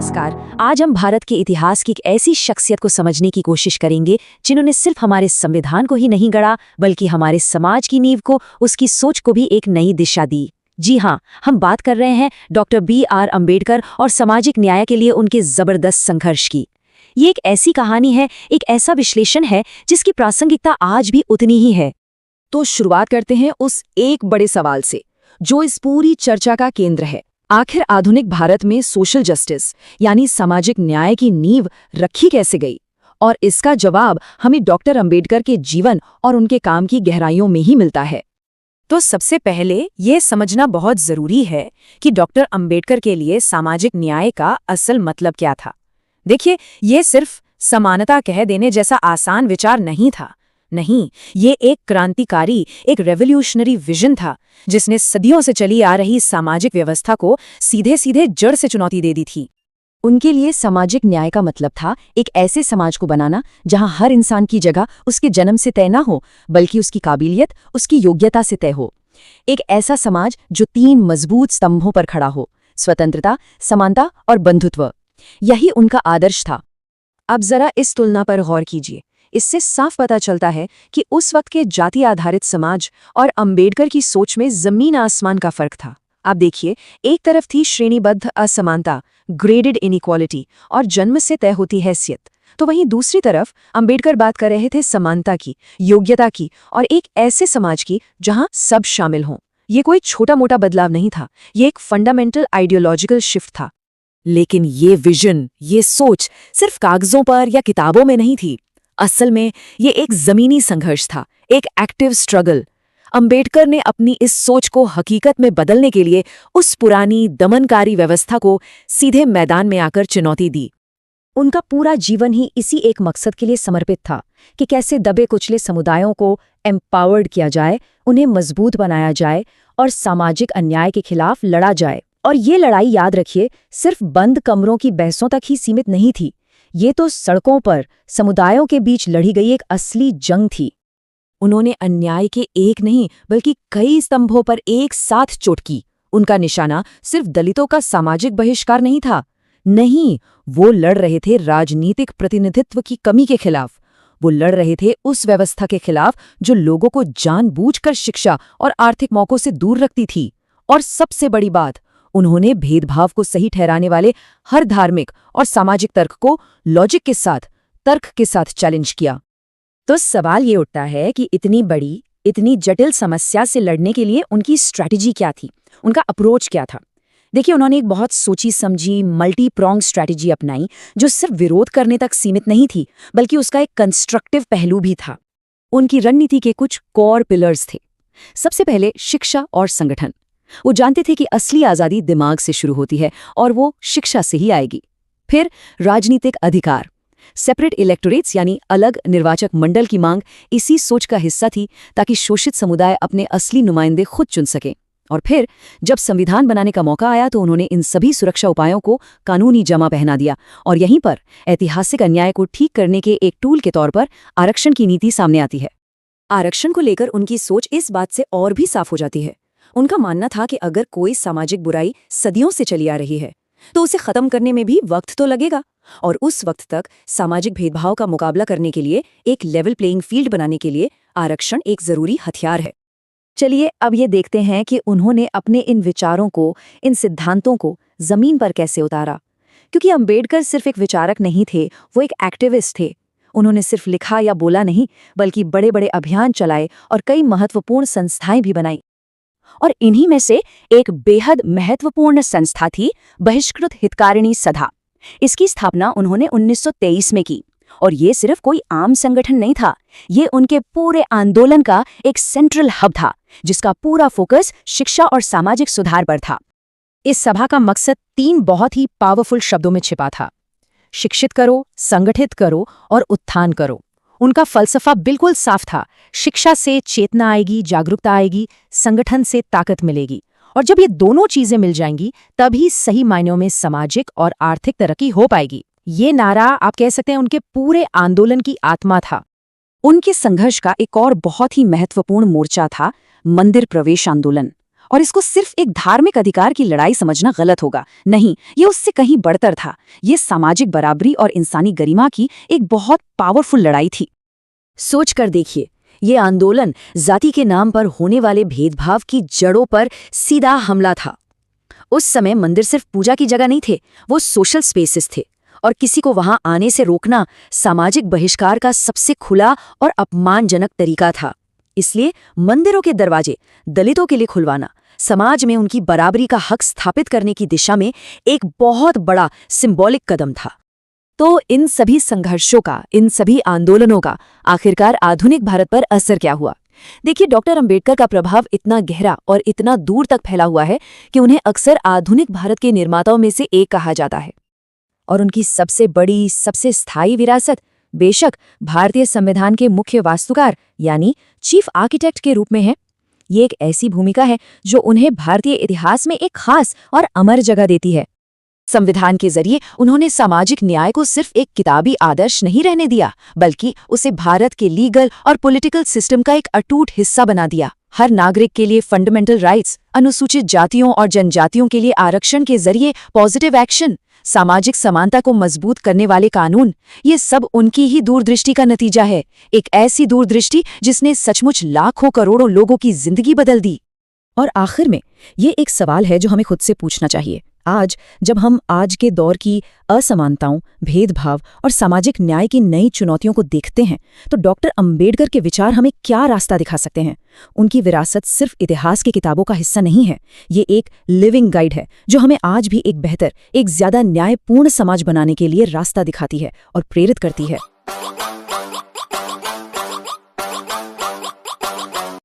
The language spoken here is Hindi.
नमस्कार। आज हम भारत के इतिहास की एक ऐसी शख्सियत को समझने की कोशिश करेंगे जिन्होंने सिर्फ हमारे संविधान को ही नहीं गढ़ा बल्कि हमारे समाज की नींव को, उसकी सोच को भी एक नई दिशा दी। जी हाँ, हम बात कर रहे हैं डॉक्टर B.R. अम्बेडकर और सामाजिक न्याय के लिए उनके जबरदस्त संघर्ष की। ये एक ऐसी कहानी है, एक ऐसा विश्लेषण है जिसकी प्रासंगिकता आज भी उतनी ही है। तो शुरुआत करते हैं उस एक बड़े सवाल से जो इस पूरी चर्चा का केंद्र है। आखिर आधुनिक भारत में सोशल जस्टिस यानी सामाजिक न्याय की नींव रखी कैसे गई? और इसका जवाब हमें डॉक्टर अंबेडकर के जीवन और उनके काम की गहराइयों में ही मिलता है। तो सबसे पहले ये समझना बहुत जरूरी है कि डॉक्टर अंबेडकर के लिए सामाजिक न्याय का असल मतलब क्या था। देखिए, ये सिर्फ समानता कह देने जैसा आसान विचार नहीं था। नहीं, ये एक क्रांतिकारी, एक रेवोल्यूशनरी विजन था जिसने सदियों से चली आ रही सामाजिक व्यवस्था को सीधे सीधे जड़ से चुनौती दे दी थी। उनके लिए सामाजिक न्याय का मतलब था एक ऐसे समाज को बनाना जहां हर इंसान की जगह उसके जन्म से तय न हो बल्कि उसकी काबिलियत, उसकी योग्यता से तय हो। एक ऐसा समाज जो 3 मजबूत स्तंभों पर खड़ा हो: स्वतंत्रता, समानता और बंधुत्व। यही उनका आदर्श था। अब जरा इस तुलना पर गौर कीजिए। इससे साफ पता चलता है कि उस वक्त के जाति आधारित समाज और अंबेडकर की सोच में जमीन आसमान का फर्क था। आप देखिए, एक तरफ थी श्रेणीबद्ध असमानता, ग्रेडेड इनइक्वालिटी और जन्म से तय होती हैसियत, तो वहीं दूसरी तरफ अंबेडकर बात कर रहे थे समानता की, योग्यता की और एक ऐसे समाज की जहां सब शामिल हों। ये कोई छोटा मोटा बदलाव नहीं था, ये एक फंडामेंटल आइडियोलॉजिकल शिफ्ट था। लेकिन ये विजन, ये सोच सिर्फ कागजों पर या किताबों में नहीं थी। असल में ये एक जमीनी संघर्ष था, एक एक्टिव स्ट्रगल। अंबेडकर ने अपनी इस सोच को हकीकत में बदलने के लिए उस पुरानी दमनकारी व्यवस्था को सीधे मैदान में आकर चुनौती दी। उनका पूरा जीवन ही इसी एक मकसद के लिए समर्पित था कि कैसे दबे कुचले समुदायों को एम्पावर्ड किया जाए, उन्हें मजबूत बनाया जाए और सामाजिक अन्याय के खिलाफ लड़ा जाए। और ये लड़ाई, याद रखिए, सिर्फ बंद कमरों की बहसों तक ही सीमित नहीं थी। ये तो सड़कों पर समुदायों के बीच लड़ी गई एक असली जंग थी। उन्होंने अन्याय के एक नहीं बल्कि कई स्तंभों पर एक साथ चोट की। उनका निशाना सिर्फ दलितों का सामाजिक बहिष्कार नहीं था। नहीं, वो लड़ रहे थे राजनीतिक प्रतिनिधित्व की कमी के खिलाफ। वो लड़ रहे थे उस व्यवस्था के खिलाफ जो लोगों को जानबूझकर शिक्षा और आर्थिक मौकों से दूर रखती थी। और सबसे बड़ी बात, उन्होंने भेदभाव को सही ठहराने वाले हर धार्मिक और सामाजिक तर्क को लॉजिक के साथ, तर्क के साथ चैलेंज किया। तो सवाल ये उठता है कि इतनी बड़ी, इतनी जटिल समस्या से लड़ने के लिए उनकी स्ट्रैटेजी क्या थी, उनका अप्रोच क्या था? देखिए, उन्होंने एक बहुत सोची समझी मल्टी प्रोंग स्ट्रैटेजी अपनाई जो सिर्फ विरोध करने तक सीमित नहीं थी बल्कि उसका एक कंस्ट्रक्टिव पहलू भी था। उनकी रणनीति के कुछ कोर पिलर्स थे। सबसे पहले शिक्षा और संगठन। वो जानते थे कि असली आज़ादी दिमाग से शुरू होती है और वो शिक्षा से ही आएगी। फिर राजनीतिक अधिकार, सेपरेट इलेक्टोरेट्स यानी अलग निर्वाचक मंडल की मांग इसी सोच का हिस्सा थी ताकि शोषित समुदाय अपने असली नुमाइंदे खुद चुन सकें। और फिर जब संविधान बनाने का मौका आया तो उन्होंने इन सभी सुरक्षा उपायों को कानूनी जमा पहना दिया। और यहीं पर ऐतिहासिक अन्याय को ठीक करने के एक टूल के तौर पर आरक्षण की नीति सामने आती है। आरक्षण को लेकर उनकी सोच इस बात से और भी साफ हो जाती है। उनका मानना था कि अगर कोई सामाजिक बुराई सदियों से चली आ रही है तो उसे खत्म करने में भी वक्त तो लगेगा, और उस वक्त तक सामाजिक भेदभाव का मुकाबला करने के लिए, एक लेवल प्लेइंग फील्ड बनाने के लिए आरक्षण एक जरूरी हथियार है। चलिए अब ये देखते हैं कि उन्होंने अपने इन विचारों को, इन सिद्धांतों को जमीन पर कैसे उतारा। क्योंकि अंबेडकर सिर्फ एक विचारक नहीं थे, वो एक एक्टिविस्ट थे। उन्होंने सिर्फ लिखा या बोला नहीं बल्कि बड़े बड़े अभियान चलाए और कई महत्वपूर्ण संस्थाएं भी बनाई। और इन्हीं में से एक बेहद महत्वपूर्ण संस्था थी बहिष्कृत हितकारिणी सभा। इसकी स्थापना उन्होंने 1923 में की। और ये सिर्फ कोई आम संगठन नहीं था, ये उनके पूरे आंदोलन का एक सेंट्रल हब था जिसका पूरा फोकस शिक्षा और सामाजिक सुधार पर था। इस सभा का मकसद 3 बहुत ही पावरफुल शब्दों में छिपा था: शिक्षित करो, संगठित करो और उत्थान करो। उनका फलसफा बिल्कुल साफ था: शिक्षा से चेतना आएगी, जागरूकता आएगी, संगठन से ताकत मिलेगी, और जब ये दोनों चीजें मिल जाएंगी तभी सही मायनों में सामाजिक और आर्थिक तरक्की हो पाएगी। ये नारा, आप कह सकते हैं, उनके पूरे आंदोलन की आत्मा था। उनके संघर्ष का एक और बहुत ही महत्वपूर्ण मोर्चा था मंदिर प्रवेश आंदोलन। और इसको सिर्फ एक धार्मिक अधिकार की लड़ाई समझना गलत होगा। नहीं, ये उससे कहीं बढ़तर था। ये सामाजिक बराबरी और इंसानी गरिमा की एक बहुत पावरफुल लड़ाई थी। सोच कर देखिए, ये आंदोलन जाति के नाम पर होने वाले भेदभाव की जड़ों पर सीधा हमला था। उस समय मंदिर सिर्फ पूजा की जगह नहीं थे, वो सोशल स्पेसेस थे, और किसी को वहां आने से रोकना सामाजिक बहिष्कार का सबसे खुला और अपमानजनक तरीका था। इसलिए मंदिरों के दरवाजे दलितों के लिए खुलवाना समाज में उनकी बराबरी का हक स्थापित करने की दिशा में एक बहुत बड़ा सिंबॉलिक कदम था। तो इन सभी संघर्षों का, इन सभी आंदोलनों का आखिरकार आधुनिक भारत पर असर क्या हुआ? देखिए, डॉक्टर अंबेडकर का प्रभाव इतना गहरा और इतना दूर तक फैला हुआ है कि उन्हें अक्सर आधुनिक भारत के निर्माताओं में से एक कहा जाता है। और उनकी सबसे बड़ी, सबसे स्थायी विरासत बेशक भारतीय संविधान के मुख्य वास्तुकार यानी चीफ आर्किटेक्ट के रूप में है। ये एक ऐसी भूमिका है जो उन्हें भारतीय इतिहास में एक खास और अमर जगह देती है। संविधान के जरिए उन्होंने सामाजिक न्याय को सिर्फ एक किताबी आदर्श नहीं रहने दिया, बल्कि उसे भारत के लीगल और पॉलिटिकल सिस्टम का एक अटूट हिस्सा बना दिया। हर नागरिक के लिए फंडामेंटल राइट्स, अनुसूचित जातियों और जनजातियों के लिए आरक्षण के जरिए पॉजिटिव एक्शन, सामाजिक समानता को मजबूत करने वाले कानून, ये सब उनकी ही दूरदृष्टि का नतीजा है। एक ऐसी दूरदृष्टि जिसने सचमुच लाखों करोड़ों लोगों की जिंदगी बदल दी। और आखिर में ये एक सवाल है जो हमें खुद से पूछना चाहिए। आज जब हम आज के दौर की असमानताओं, भेदभाव और सामाजिक न्याय की नई चुनौतियों को देखते हैं, तो डॉक्टर अंबेडकर के विचार हमें क्या रास्ता दिखा सकते हैं? उनकी विरासत सिर्फ इतिहास की किताबों का हिस्सा नहीं है, ये एक लिविंग गाइड है जो हमें आज भी एक बेहतर, एक ज्यादा न्यायपूर्ण समाज बनाने के लिए रास्ता दिखाती है और प्रेरित करती है।